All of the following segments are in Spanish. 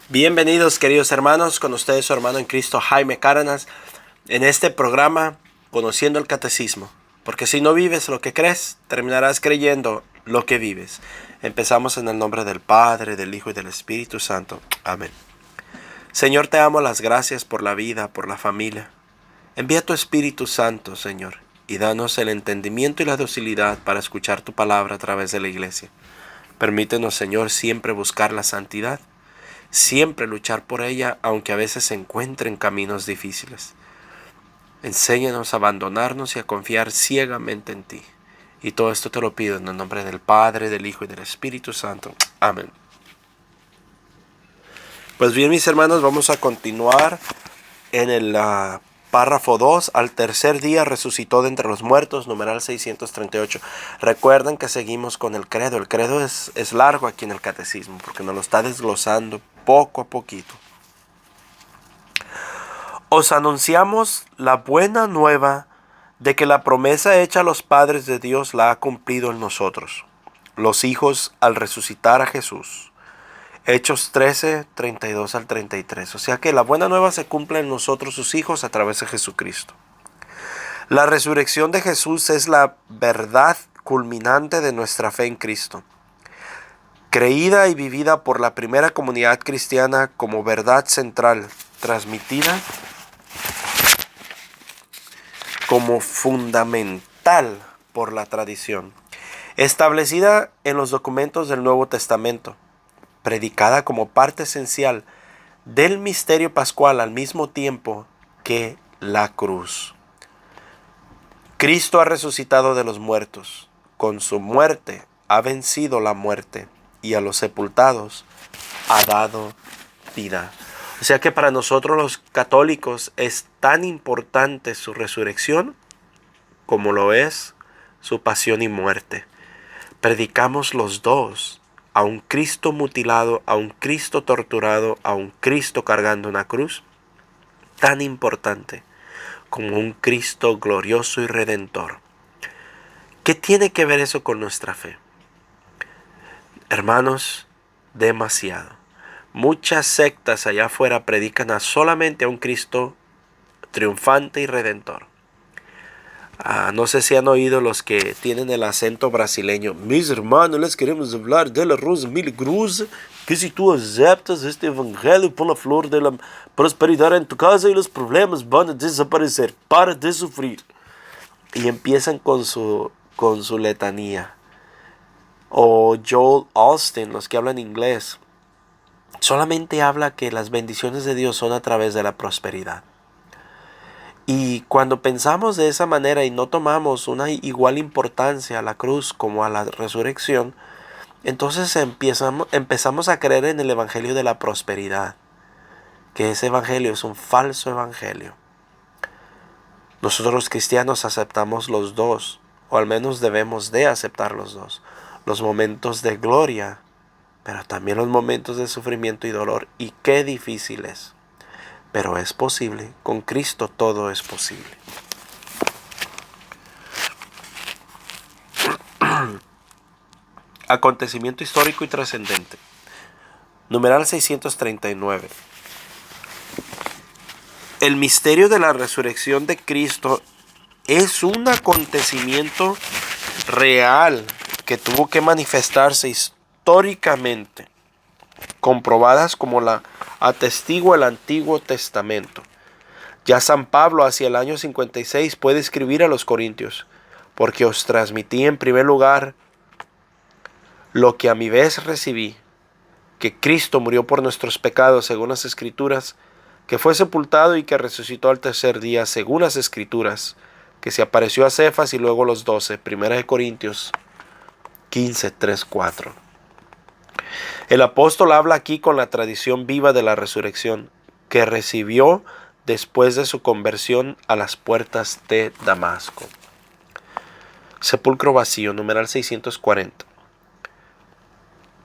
Bienvenidos, queridos hermanos, con ustedes su hermano en Cristo Jaime Cárdenas en este programa Conociendo el Catecismo, porque si no vives lo que crees, terminarás creyendo lo que vives. Empezamos en el nombre del Padre, del Hijo y del Espíritu Santo. Amén. Señor, te amo, las gracias por la vida, por la familia. Envía tu Espíritu Santo, Señor, y danos el entendimiento y la docilidad para escuchar tu palabra a través de la iglesia. Permítenos, Señor, siempre buscar la santidad, siempre luchar por ella, aunque a veces se encuentren caminos difíciles. Enséñanos a abandonarnos y a confiar ciegamente en ti. Y todo esto te lo pido en el nombre del Padre, del Hijo y del Espíritu Santo. Amén. Pues bien, mis hermanos, vamos a continuar en el párrafo 2. Al tercer día resucitó de entre los muertos, numeral 638. Recuerden que seguimos con el credo. El credo es largo aquí en el catecismo porque nos lo está desglosando poco a poquito. Os anunciamos la buena nueva de que la promesa hecha a los padres de Dios la ha cumplido en nosotros, los hijos, al resucitar a Jesús. Hechos 13, 32 al 33. O sea que la buena nueva se cumple en nosotros, sus hijos, a través de Jesucristo. La resurrección de Jesús es la verdad culminante de nuestra fe en Cristo, creída y vivida por la primera comunidad cristiana como verdad central, transmitida como fundamental por la tradición, establecida en los documentos del Nuevo Testamento, predicada como parte esencial del misterio pascual al mismo tiempo que la cruz. Cristo ha resucitado de los muertos. Con su muerte ha vencido la muerte y a los sepultados ha dado vida. O sea que para nosotros los católicos es tan importante su resurrección como lo es su pasión y muerte. Predicamos los dos, a un Cristo mutilado, a un Cristo torturado, a un Cristo cargando una cruz, tan importante como un Cristo glorioso y redentor. ¿Qué tiene que ver eso con nuestra fe? Hermanos, demasiado. Muchas sectas allá afuera predican solamente a un Cristo triunfante y redentor. No sé si han oído los que tienen el acento brasileño. Mis hermanos, les queremos hablar del arroz milagroso, que si tú aceptas este evangelio, pon la flor de la prosperidad en tu casa y los problemas van a desaparecer. Para de sufrir. Y empiezan con su letanía. O Joel Austin, los que hablan inglés, solamente habla que las bendiciones de Dios son a través de la prosperidad. Y cuando pensamos de esa manera y no tomamos una igual importancia a la cruz como a la resurrección, entonces empezamos a creer en el evangelio de la prosperidad, que ese evangelio es un falso evangelio. Nosotros los cristianos aceptamos los dos, o al menos debemos de aceptar los dos, los momentos de gloria, pero también los momentos de sufrimiento y dolor, y qué difícil es. Pero es posible, con Cristo todo es posible. Acontecimiento histórico y trascendente. Numeral 639. El misterio de la resurrección de Cristo es un acontecimiento real que tuvo que manifestarse históricamente, comprobadas como la atestigua el Antiguo Testamento. Ya San Pablo hacia el año 56 puede escribir a los corintios: porque os transmití en primer lugar lo que a mi vez recibí, que Cristo murió por nuestros pecados según las Escrituras, que fue sepultado y que resucitó al tercer día según las Escrituras, que se apareció a Cefas y luego a los 12. 1 Corintios 15, 3, 4. El apóstol habla aquí con la tradición viva de la resurrección que recibió después de su conversión a las puertas de Damasco. Sepulcro vacío, numeral 640.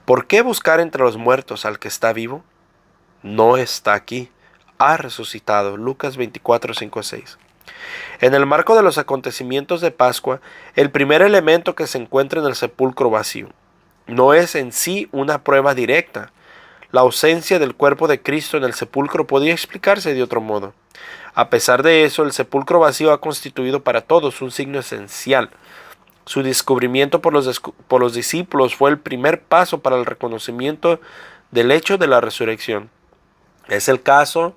¿Por qué buscar entre los muertos al que está vivo? No está aquí, ha resucitado. Lucas 24, 5, 6. En el marco de los acontecimientos de Pascua, el primer elemento que se encuentra en el sepulcro vacío no es en sí una prueba directa. La ausencia del cuerpo de Cristo en el sepulcro podía explicarse de otro modo. A pesar de eso, el sepulcro vacío ha constituido para todos un signo esencial. Su descubrimiento por los discípulos fue el primer paso para el reconocimiento del hecho de la resurrección. Es el caso,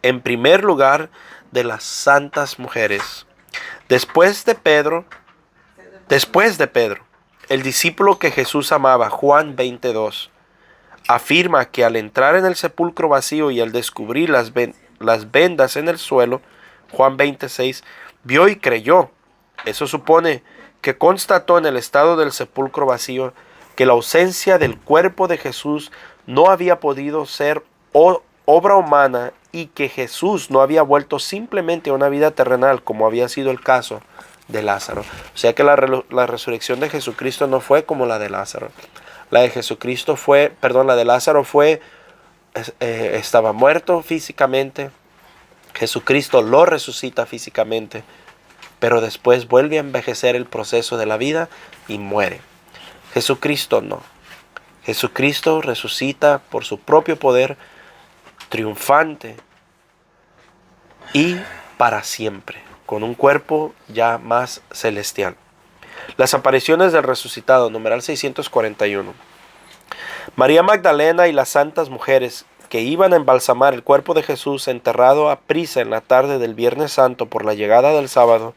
en primer lugar, de las santas mujeres. Después de Pedro, el discípulo que Jesús amaba, Juan 22, afirma que al entrar en el sepulcro vacío y al descubrir las vendas en el suelo, Juan 26, vio y creyó. Eso supone que constató en el estado del sepulcro vacío que la ausencia del cuerpo de Jesús no había podido ser obra humana y que Jesús no había vuelto simplemente a una vida terrenal como había sido el caso de Lázaro. O sea que la resurrección de Jesucristo no fue como la de Lázaro. La de Lázaro fue, estaba muerto físicamente. Jesucristo lo resucita físicamente, pero después vuelve a envejecer el proceso de la vida y muere. Jesucristo no. Jesucristo resucita por su propio poder, triunfante y para siempre, con un cuerpo ya más celestial. Las apariciones del resucitado, numeral 641. María Magdalena y las santas mujeres que iban a embalsamar el cuerpo de Jesús enterrado a prisa en la tarde del Viernes Santo por la llegada del sábado,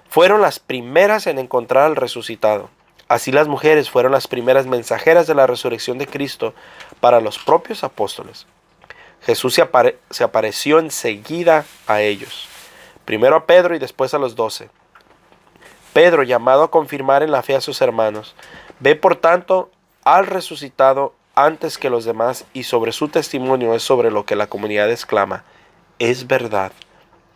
fueron las primeras en encontrar al resucitado. Así las mujeres fueron las primeras mensajeras de la resurrección de Cristo para los propios apóstoles. Jesús se apareció enseguida a ellos, primero a Pedro y después a los 12. Pedro, llamado a confirmar en la fe a sus hermanos, ve por tanto al resucitado antes que los demás y sobre su testimonio es sobre lo que la comunidad exclama: es verdad,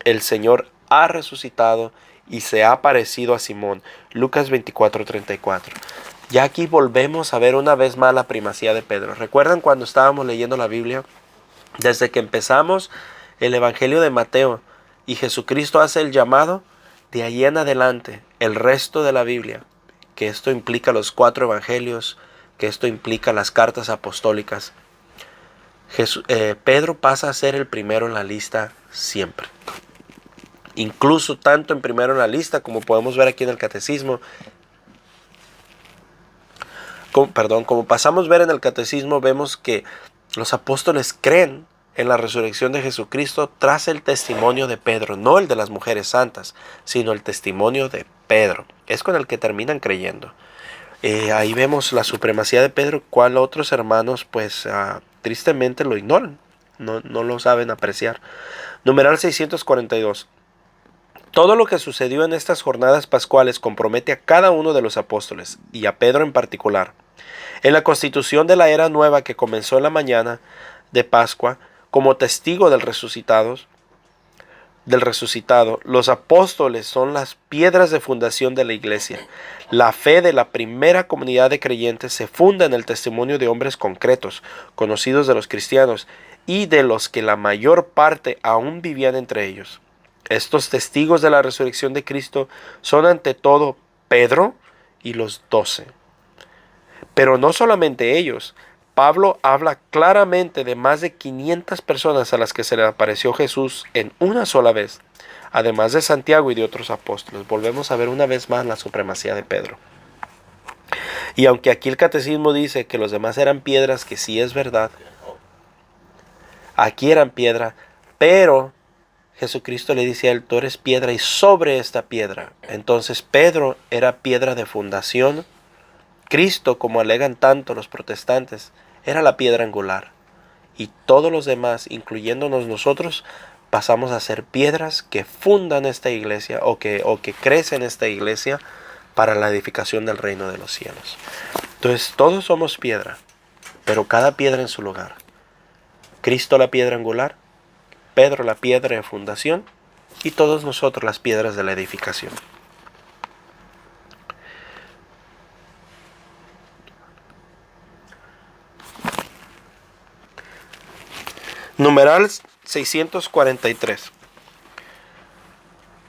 el Señor ha resucitado y se ha aparecido a Simón. Lucas 24:34. Ya aquí volvemos a ver una vez más la primacía de Pedro. ¿Recuerdan cuando estábamos leyendo la Biblia? Desde que empezamos el Evangelio de Mateo y Jesucristo hace el llamado, de ahí en adelante el resto de la Biblia, que esto implica los 4 evangelios, que esto implica las cartas apostólicas, Pedro pasa a ser el primero en la lista siempre. Incluso tanto en primero en la lista, como podemos ver aquí en el catecismo, como pasamos a ver en el catecismo, vemos que los apóstoles creen en la resurrección de Jesucristo tras el testimonio de Pedro, no el de las mujeres santas, sino el testimonio de Pedro. Es con el que terminan creyendo. Ahí vemos la supremacía de Pedro, cual otros hermanos pues tristemente lo ignoran, no lo saben apreciar. Numeral 642. Todo lo que sucedió en estas jornadas pascuales compromete a cada uno de los apóstoles, y a Pedro en particular. En la constitución de la era nueva que comenzó en la mañana de Pascua, como testigo del resucitado, los apóstoles son las piedras de fundación de la iglesia. La fe de la primera comunidad de creyentes se funda en el testimonio de hombres concretos, conocidos de los cristianos, y de los que la mayor parte aún vivían entre ellos. Estos testigos de la resurrección de Cristo son ante todo Pedro y los 12. Pero no solamente ellos. Pablo habla claramente de más de 500 personas a las que se le apareció Jesús en una sola vez, además de Santiago y de otros apóstoles. Volvemos a ver una vez más la supremacía de Pedro. Y aunque aquí el catecismo dice que los demás eran piedras, que sí es verdad, aquí eran piedra, pero Jesucristo le dice a él: tú eres piedra y sobre esta piedra. Entonces Pedro era piedra de fundación. Cristo, como alegan tanto los protestantes, era la piedra angular. Y todos los demás, incluyéndonos nosotros, pasamos a ser piedras que fundan esta iglesia o que crecen esta iglesia para la edificación del reino de los cielos. Entonces todos somos piedra, pero cada piedra en su lugar. Cristo la piedra angular, Pedro la piedra de fundación y todos nosotros las piedras de la edificación. Numeral 643.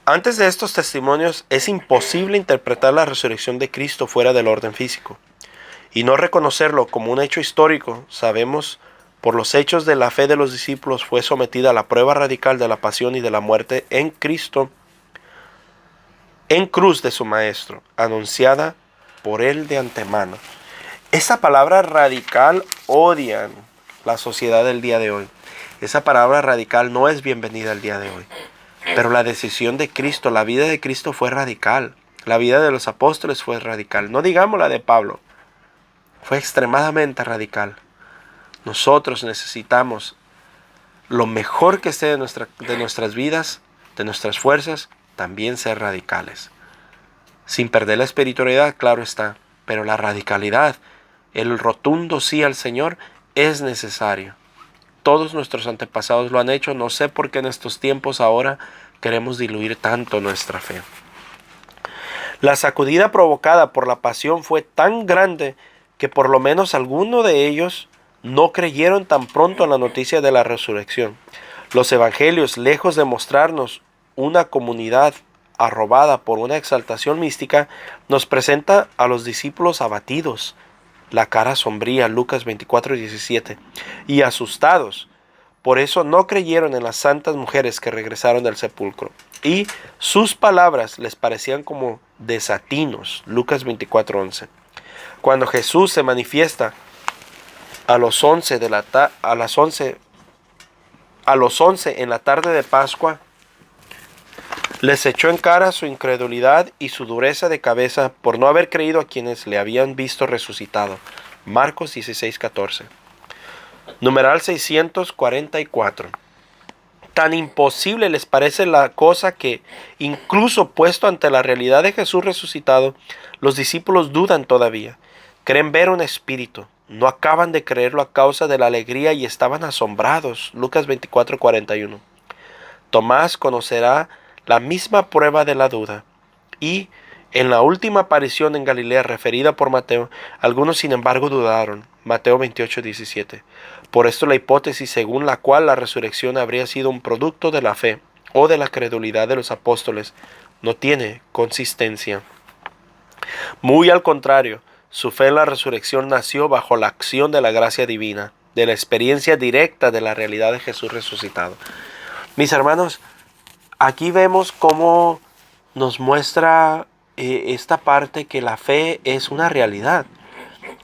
Antes de estos testimonios es imposible interpretar la resurrección de Cristo fuera del orden físico. y no reconocerlo como un hecho histórico, sabemos por los hechos de la fe de los discípulos fue sometida a la prueba radical de la pasión y de la muerte en Cristo, en cruz de su Maestro, anunciada por él de antemano. Esa palabra radical odian la sociedad del día de hoy. Esa palabra radical no es bienvenida el día de hoy. Pero la decisión de Cristo, la vida de Cristo fue radical. La vida de los apóstoles fue radical. No digamos la de Pablo. Fue extremadamente radical. Nosotros necesitamos lo mejor que esté de nuestras vidas, de nuestras fuerzas, también ser radicales. Sin perder la espiritualidad, claro está. Pero la radicalidad, el rotundo sí al Señor, es necesario. Todos nuestros antepasados lo han hecho. No sé por qué en estos tiempos ahora queremos diluir tanto nuestra fe. La sacudida provocada por la pasión fue tan grande que por lo menos algunos de ellos no creyeron tan pronto en la noticia de la resurrección. Los evangelios, lejos de mostrarnos una comunidad arrobada por una exaltación mística, nos presenta a los discípulos abatidos, la cara sombría, Lucas 24:17, y asustados. Por eso no creyeron en las santas mujeres que regresaron del sepulcro. Y sus palabras les parecían como desatinos, Lucas 24:11. Cuando Jesús se manifiesta a los 11 en la tarde de Pascua, les echó en cara su incredulidad y su dureza de cabeza por no haber creído a quienes le habían visto resucitado. Marcos 16:14. Numeral 644. Tan imposible les parece la cosa que, incluso puesto ante la realidad de Jesús resucitado, los discípulos dudan todavía. Creen ver un espíritu. No acaban de creerlo a causa de la alegría y estaban asombrados. Lucas 24:41. Tomás conocerá la misma prueba de la duda. Y en la última aparición en Galilea referida por Mateo, algunos sin embargo dudaron. Mateo 28:17. Por esto la hipótesis según la cual la resurrección habría sido un producto de la fe o de la credulidad de los apóstoles no tiene consistencia. Muy al contrario, su fe en la resurrección nació bajo la acción de la gracia divina, de la experiencia directa de la realidad de Jesús resucitado. Mis hermanos, aquí vemos cómo nos muestra esta parte que la fe es una realidad.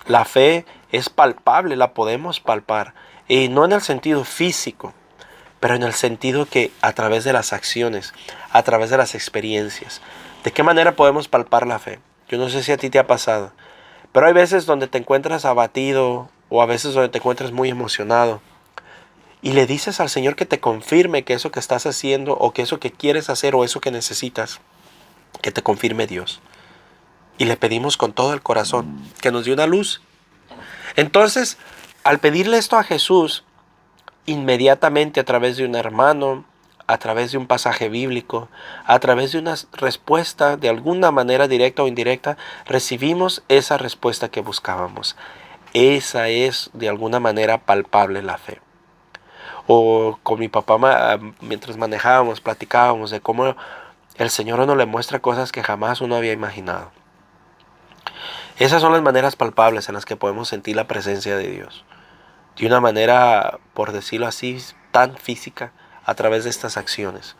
La fe es palpable, la podemos palpar. Y no en el sentido físico, pero en el sentido que a través de las acciones, a través de las experiencias. ¿De qué manera podemos palpar la fe? Yo no sé si a ti te ha pasado, pero hay veces donde te encuentras abatido o a veces donde te encuentras muy emocionado. Y le dices al Señor que te confirme que eso que estás haciendo o que eso que quieres hacer o eso que necesitas, que te confirme Dios. Y le pedimos con todo el corazón que nos dé una luz. Entonces, al pedirle esto a Jesús, inmediatamente a través de un hermano, a través de un pasaje bíblico, a través de una respuesta de alguna manera directa o indirecta, recibimos esa respuesta que buscábamos. Esa es de alguna manera palpable la fe. O con mi papá, mientras manejábamos, platicábamos de cómo el Señor a uno le muestra cosas que jamás uno había imaginado. Esas son las maneras palpables en las que podemos sentir la presencia de Dios. De una manera, por decirlo así, tan física, a través de estas acciones.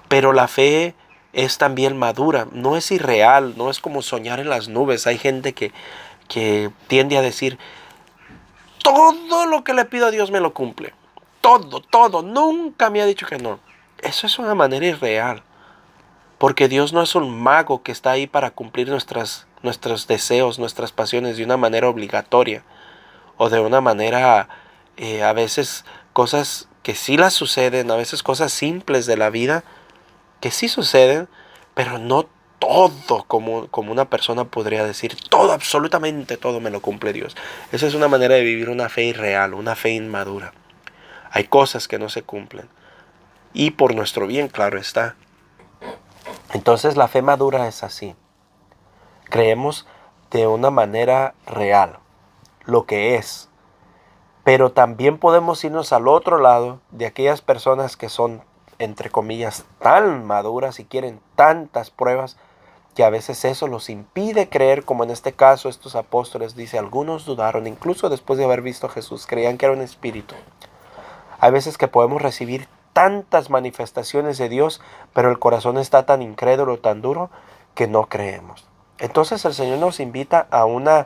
Pero la fe es también madura, no es irreal, no es como soñar en las nubes. Hay gente que tiende a decir, todo lo que le pido a Dios me lo cumple. Todo, nunca me ha dicho que no. Eso es una manera irreal. Porque Dios no es un mago que está ahí para cumplir nuestros deseos, nuestras pasiones de una manera obligatoria. O de una manera, a veces cosas que sí las suceden, a veces cosas simples de la vida que sí suceden, pero no todo como una persona podría decir, todo, absolutamente todo me lo cumple Dios. Esa es una manera de vivir una fe irreal, una fe inmadura. Hay cosas que no se cumplen. Y por nuestro bien, claro está. Entonces la fe madura es así. Creemos de una manera real lo que es. Pero también podemos irnos al otro lado de aquellas personas que son, entre comillas, tan maduras y quieren tantas pruebas que a veces eso los impide creer, como en este caso estos apóstoles, dice, algunos dudaron, incluso después de haber visto a Jesús, creían que era un espíritu. Hay veces que podemos recibir tantas manifestaciones de Dios, pero el corazón está tan incrédulo, tan duro, que no creemos. Entonces el Señor nos invita a una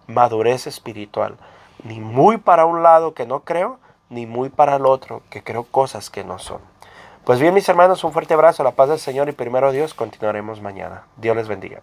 madurez espiritual, ni muy para un lado que no creo, ni muy para el otro que creo cosas que no son. Pues bien, mis hermanos, un fuerte abrazo, la paz del Señor y primero Dios, continuaremos mañana. Dios les bendiga.